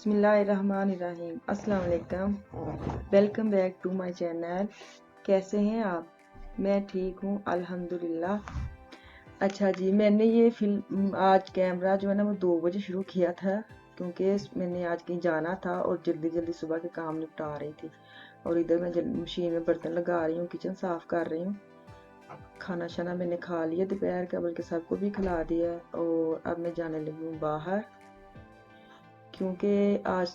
बिस्मिल्लाहिर्रहमानिर्रहीम। अस्सलाम वालेकुम। Welcome back to my channel. कैसे हैं आप? मैं ठीक हूँ अल्हम्दुलिल्लाह। अच्छा जी, मैंने ये फिल्म आज कैमरा जो है ना वो 2 बजे शुरू किया था, क्योंकि मैंने आज कहीं जाना था और जल्दी जल्दी सुबह के काम निपटा रही थी। और इधर मैं मशीन में बर्तन लगा रही हूँ, किचन साफ़ कर रही हूँ। खाना शाना मैंने खा लिया दोपहर का, बल्कि सबको भी खिला दिया। और अब मैं जाने लगी हूँ बाहर, क्योंकि आज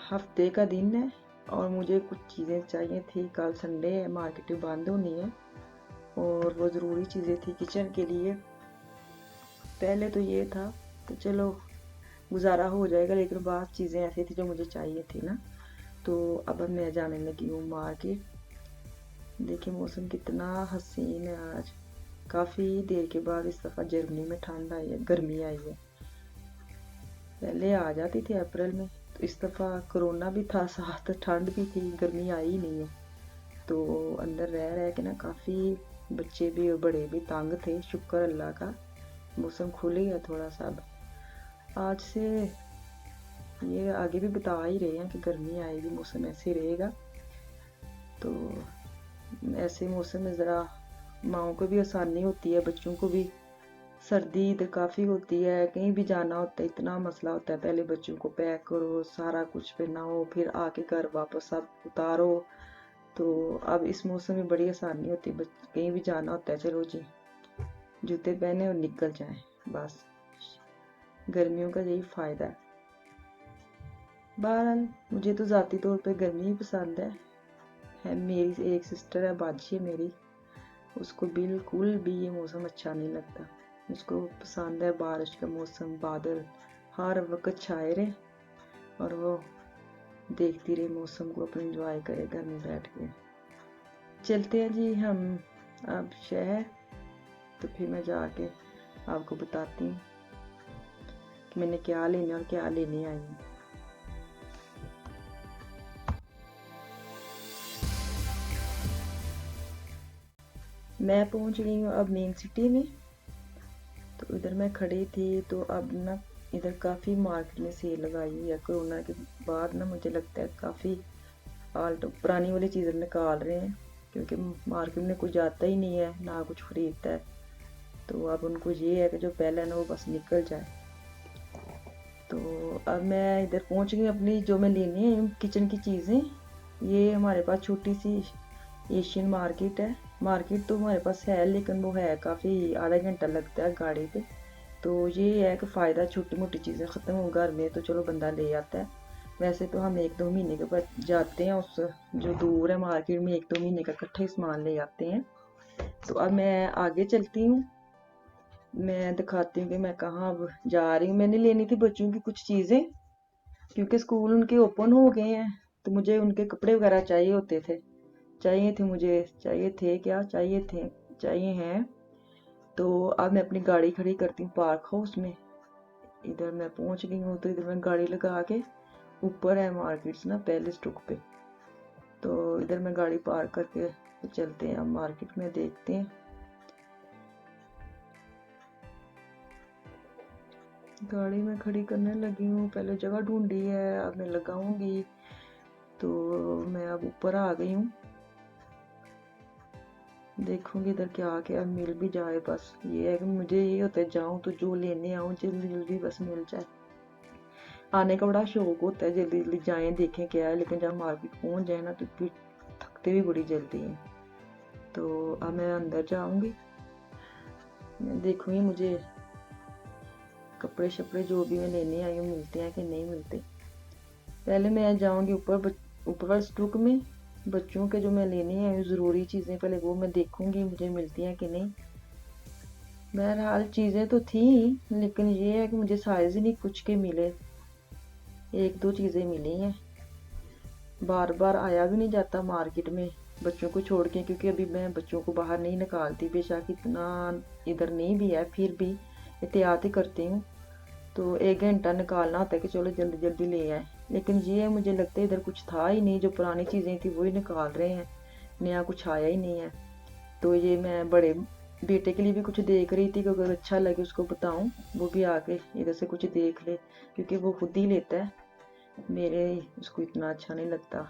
हफ्ते का दिन है और मुझे कुछ चीज़ें चाहिए थी। कल संडे है, मार्केट बंद होनी है और वो ज़रूरी चीज़ें थी किचन के लिए। पहले तो ये था कि चलो गुजारा हो जाएगा, लेकिन बाद चीज़ें ऐसी थी जो मुझे चाहिए थी ना। तो अब मैं जाने लगी हूँ मार्केट। देखिए मौसम कितना हसीन है आज। काफ़ी देर के बाद इस दफ़ा जर्मनी में ठंड आई है, गर्मी आई है। पहले आ जाती थी अप्रैल में, तो इस दफ़ा कोरोना भी था, साथ ठंड भी थी, गर्मी आई ही नहीं है। तो अंदर रह रह के ना काफ़ी बच्चे भी और बड़े भी तंग थे। शुक्र अल्लाह का मौसम खुल गया थोड़ा सा। अब आज से ये आगे भी बता ही रहे हैं कि गर्मी आएगी, मौसम ऐसे रहेगा। तो ऐसे मौसम में ज़रा माओं को भी आसानी होती है, बच्चों को भी। सर्दी इधर काफ़ी होती है, कहीं भी जाना होता है इतना मसला होता है। पहले बच्चों को पैक करो, सारा कुछ पहनाओ, फिर आके घर वापस सब उतारो। तो अब इस मौसम में बड़ी आसानी होती है, कहीं भी जाना होता है, चलो जी जूते पहने और निकल जाएं, बस। गर्मियों का यही फ़ायदा है। बहरहाल मुझे तो ज़ाती तौर पे गर्मी ही पसंद है। मेरी एक सिस्टर है, बाजी है मेरी, उसको बिल्कुल भी ये मौसम अच्छा नहीं लगता। उसको पसंद है बारिश का मौसम, बादल हर वक्त छाए रहे और वो देखती रहे मौसम को, अपने इंजॉय करे घर में बैठ के। चलते हैं जी हम अब शहर, तो फिर मैं जाके आपको बताती हूँ कि मैंने क्या लेना और क्या लेने आई हूँ। मैं पहुँच गई हूँ अब मेन सिटी में। तो इधर मैं खड़ी थी, तो अब ना इधर काफ़ी मार्केट में सेल लगाई हुई है। कोरोना के बाद ना मुझे लगता है काफ़ी आल्टो पुरानी वाली चीज़ें निकाल रहे हैं, क्योंकि मार्केट में कोई जाता ही नहीं है ना कुछ खरीदता है। तो अब उनको ये है कि जो पहले है ना वो बस निकल जाए। तो अब मैं इधर पहुंच गई अपनी, जो मैं लेनी है किचन की चीज़ें। ये हमारे पास छोटी सी एशियन मार्केट है। मार्केट तो हमारे पास है, लेकिन वो है काफ़ी, आधा घंटा लगता है गाड़ी पे। तो ये है कि फ़ायदा, छोटी मोटी चीज़ें ख़त्म हो घर में तो चलो बंदा ले आता है। वैसे तो हम 1-2 महीने के बाद जाते हैं, उस जो दूर है मार्केट में 1-2 महीने का इकट्ठे सामान ले आते हैं। तो अब मैं आगे चलती हूँ, मैं दिखाती हूँ कि मैं कहाँ अब जा रही हूँ। मैंने लेनी थी बच्चों की कुछ चीज़ें, क्योंकि स्कूल उनके ओपन हो गए हैं, तो मुझे उनके कपड़े वगैरह चाहिए होते थे, चाहिए हैं। तो अब मैं अपनी गाड़ी खड़ी करती हूँ पार्क हाउस में। इधर मैं पहुँच गई हूँ, तो इधर मैं गाड़ी लगा के, ऊपर है मार्केट्स ना पहले स्टॉक पे, तो इधर मैं गाड़ी पार्क करके तो चलते हैं अब मार्केट में, देखते हैं। गाड़ी में खड़ी करने लगी हूँ, पहले जगह ढूंढी है, अब मैं लगाऊंगी। तो मैं अब ऊपर आ गई हूँ, देखूंगी इधर क्या क्या मिल भी जाए। बस ये है कि मुझे ये होता है जाऊँ तो जो लेने आऊँ जल्दी जल्दी बस मिल जाए। आने का बड़ा शौक होता है, जल्दी जल्दी जाएं देखें क्या है, लेकिन जब मार्केट पहुँच जाए ना तो फिर थकते भी बड़ी जल्दी हैं। तो अब मैं अंदर जाऊंगी, मैं देखूंगी मुझे कपड़े शपड़े जो भी मैं लेने आई हूँ मिलते हैं कि नहीं मिलते। पहले मैं जाऊंगी ऊपर स्टॉक में, बच्चों के जो मैं लेने आई हूँ ज़रूरी चीज़ें, पहले वो मैं देखूंगी मुझे मिलती हैं कि नहीं। बहरहाल चीज़ें तो थी, लेकिन ये है कि मुझे साइज़ ही नहीं कुछ के मिले, 1-2 चीज़ें मिली हैं। बार बार आया भी नहीं जाता मार्केट में बच्चों को छोड़ के, क्योंकि अभी मैं बच्चों को बाहर नहीं निकालती, बेशक इतना इधर नहीं भी है, फिर भी एहतियात ही करती हूँ। तो 1 घंटा निकालना होता है कि चलो जल्दी जल्दी ले आए। लेकिन ये मुझे लगता है इधर कुछ था ही नहीं, जो पुरानी चीज़ें थी वही निकाल रहे हैं, नया कुछ आया ही नहीं है। तो ये मैं बड़े बेटे के लिए भी कुछ देख रही थी कि अगर अच्छा लगे उसको बताऊं, वो भी आके इधर से कुछ देख ले, क्योंकि वो खुद ही लेता है। मेरे उसको इतना अच्छा नहीं लगता।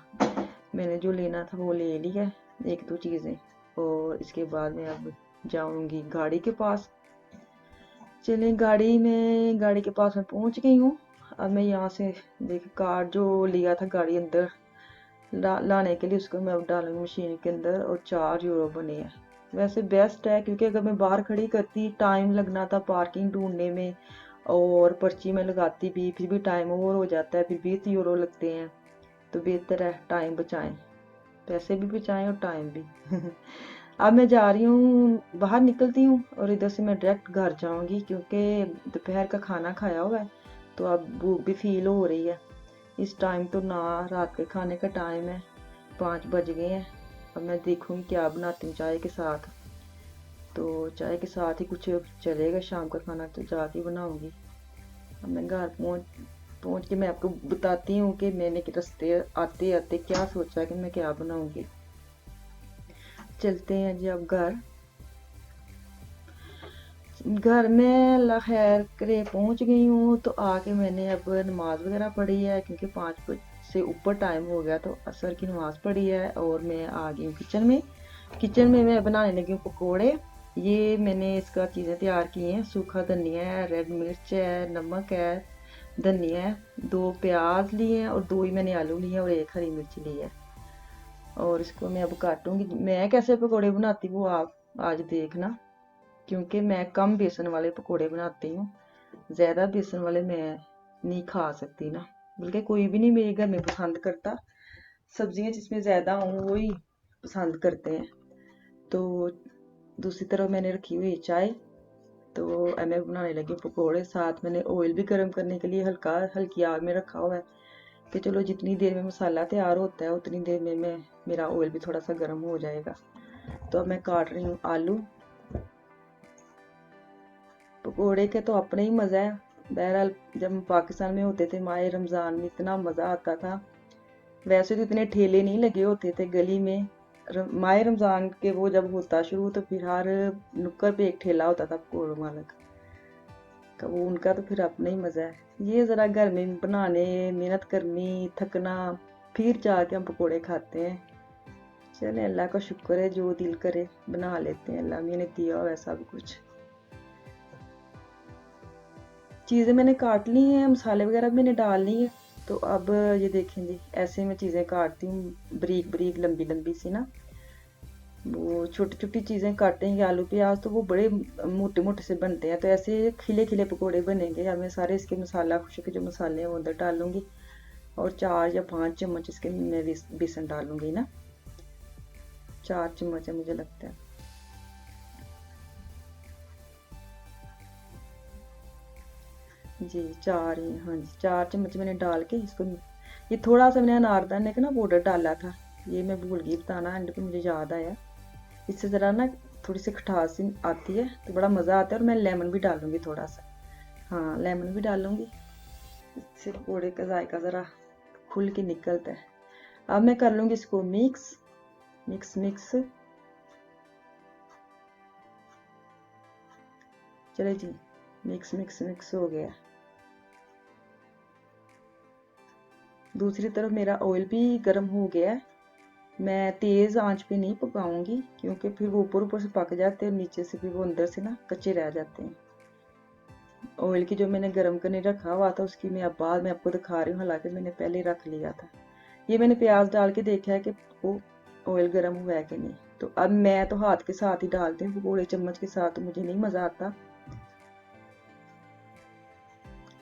मैंने जो लेना था वो ले लिया है, एक दो चीज़ें, और इसके बाद मैं अब जाऊंगी गाड़ी के पास। चलें, गाड़ी के पास मैं पहुंच गई हूँ। अब मैं यहाँ से देख कार्ड जो लिया था गाड़ी अंदर लाने के लिए, उसको मैं अब डालूंगी मशीन के अंदर, और 4 यूरो बने हैं। वैसे बेस्ट है, क्योंकि अगर मैं बाहर खड़ी करती टाइम लगना था पार्किंग ढूंढने में, और पर्ची में लगाती भी, फिर भी टाइम ओवर हो जाता है, फिर 20 यूरो लगते हैं। तो बेहतर है टाइम बचाएं, पैसे भी बचाएं और टाइम भी। अब मैं जा रही हूँ, बाहर निकलती हूँ, और इधर से मैं डायरेक्ट घर जाऊंगी, क्योंकि दोपहर का खाना खाया हुआ है, तो अब भूख भी फील हो रही है। इस टाइम तो ना रात के खाने का टाइम है, 5 बज गए हैं। अब मैं देखूंगी क्या बनाती हूँ चाय के साथ, तो चाय के साथ ही कुछ चलेगा, शाम का खाना तो जाके बनाऊंगी। अब मैं घर पहुँच के मैं आपको बताती हूँ कि मैंने कि रास्ते आते आते क्या सोचा कि मैं क्या बनाऊंगी। चलते हैं जी अब घर। घर में अल्लाह खैर करे पहुंच गई हूँ, तो आके मैंने अब नमाज वगैरह पढ़ी है, क्योंकि 5 से ऊपर टाइम हो गया, तो असर की नमाज पढ़ी है, और मैं आ गई हूँ किचन में। किचन में मैं बनाने लगी हूँ पकोड़े। ये मैंने इसका चीज़ें तैयार की हैं, सूखा धनिया है, रेड मिर्च है, नमक है, धनिया है, 2 प्याज लिए हैं, और 2 ही मैंने आलू लिए हैं, और 1 हरी मिर्च ली है। और इसको मैं अब काटूंगी। मैं कैसे पकोड़े बनाती हूँ आप आज देखना, क्योंकि मैं कम बेसन वाले पकोड़े बनाती हूँ, ज़्यादा बेसन वाले मैं नहीं खा सकती ना, बल्कि कोई भी नहीं मेरे घर में पसंद करता। सब्जियां जिसमें ज़्यादा हों वही पसंद करते हैं। तो दूसरी तरफ मैंने रखी हुई चाय, तो मैं बनाने लगी पकोड़े। साथ मैंने ऑयल भी गर्म करने के लिए हल्की आग में रखा हुआ है, कि चलो जितनी देर में मसाला तैयार होता है उतनी देर में मेरा ऑयल भी थोड़ा सा गर्म हो जाएगा। तो अब मैं काट रही हूँ आलू। पकोड़े के तो अपने ही मज़ा है। बहरहाल जब हम पाकिस्तान में होते थे माह रमज़ान में इतना मज़ा आता था। वैसे तो इतने ठेले नहीं लगे होते थे गली में। माह रमज़ान के वो जब होता शुरू, तो फिर हर नुक्कड़ पे एक ठेला होता था पकोड़ों वाला का, वो उनका तो फिर अपना ही मज़ा है। ये ज़रा घर में बनाने, मेहनत करनी, थकना, फिर जाके हम पकोड़े खाते हैं। चले, अल्लाह का शुक्र है, जो दिल करे बना लेते हैं, अल्लाह ने दिया हुआ है सब कुछ। चीज़ें मैंने काट ली हैं, मसाले वगैरह भी मैंने डाल लिए हैं। तो अब ये देखें जी, ऐसे मैं चीज़ें काटती हूँ, बारीक बारीक लंबी लंबी सी ना। वो छोटी छोटी चीज़ें काटेंगे आलू प्याज, तो वो बड़े मोटे मोटे से बनते हैं, तो ऐसे खिले खिले पकोड़े बनेंगे। अब मैं सारे इसके मसाला, खुशक जो मसाले हैं वो अंदर डालूंगी, और 4 या 5 चम्मच इसके मैं बेसन डालूंगी ना। 4 चम्मच है मुझे लगता है। जी 4 ही, हाँ जी 4 चम्मच मैंने डाल के इसको। ये थोड़ा सा मैंने अनारदाने का ना पाउडर डाला था, ये मैं भूल गई बताना, एंड पे मुझे याद आया। इससे ज़रा ना थोड़ी सी खटास सी आती है, तो बड़ा मज़ा आता है। और मैं लेमन भी डालूंगी थोड़ा सा, हाँ लेमन भी डालूंगी, इससे पकौड़े का जायका ज़रा खुल के निकलता है। अब मैं कर लूँगी इसको मिक्स मिक्स मिक्स। चले जी, मिक्स मिक्स मिक्स हो गया। दूसरी तरफ मेरा ऑयल भी गर्म हो गया है। मैं तेज़ आंच पे नहीं पकाऊंगी, क्योंकि फिर वो ऊपर ऊपर से पक जाते हैं, नीचे से फिर वो अंदर से ना कच्चे रह जाते हैं। ऑयल की जो मैंने गर्म करने रखा हुआ था, उसकी मैं अब बाद में आपको दिखा रही हूँ, हालांकि मैंने पहले रख लिया था। ये मैंने प्याज डाल के देखा है कि वो ऑयल गर्म हुआ है कि नहीं। तो अब मैं तो हाथ के साथ ही डालती हूँ पकौड़े, चम्मच के साथ तो मुझे नहीं मज़ा आता।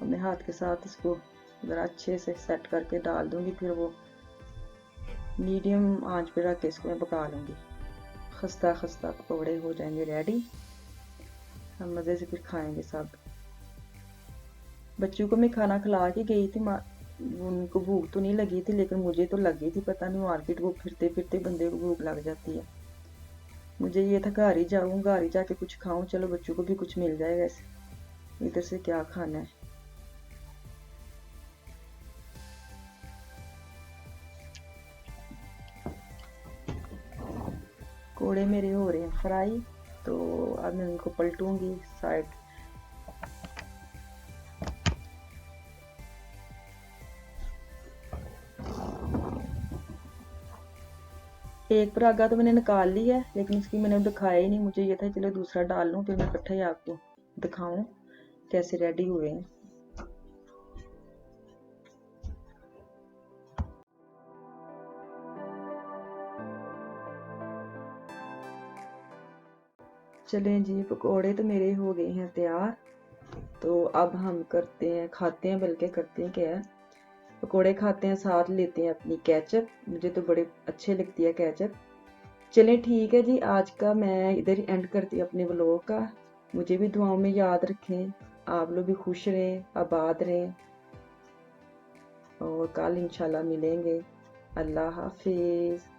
अब मैं हाथ के साथ इसको ज़रा अच्छे से सेट करके डाल दूँगी, फिर वो मीडियम आंच पे रख के इसको मैं पका लूँगी। खस्ता खस्ता पकौड़े हो जाएंगे रेडी, हम मज़े से फिर खाएंगे सब। बच्चों को मैं खाना खिला के गई थी, उनको भूख तो नहीं लगी थी, लेकिन मुझे तो लगी थी। पता नहीं मार्केट वो फिरते फिरते बंदे को भूख लग जाती है। मुझे ये था घर ही जाऊँ, घर ही जाके कुछ खाऊं, चलो बच्चों को भी कुछ मिल जाए, वैसे इधर से क्या खाना है। कोड़े मेरे हो रहे हैं फ्राई, तो अब मैं उनको पलटूंगी साइड। एक परागा तो मैंने निकाल ली है, लेकिन इसकी मैंने दिखाया ही नहीं। मुझे ये था चलो दूसरा डाल लूँ, फिर मैं इकट्ठा ही आपको दिखाऊं कैसे रेडी हुए हैं। चलें जी, पकोड़े तो मेरे हो गए हैं तैयार। तो अब हम करते हैं, खाते हैं, बल्कि करते हैं क्या है, पकोड़े खाते हैं, साथ लेते हैं अपनी केचप। मुझे तो बड़े अच्छे लगती है केचप। चलें ठीक है जी, आज का मैं इधर ही एंड करती हूँ अपने व्लॉग का। मुझे भी दुआओं में याद रखें। आप लोग भी खुश रहें, आबाद रहें, और कल इंशाल्लाह मिलेंगे। अल्लाह हाफिज़।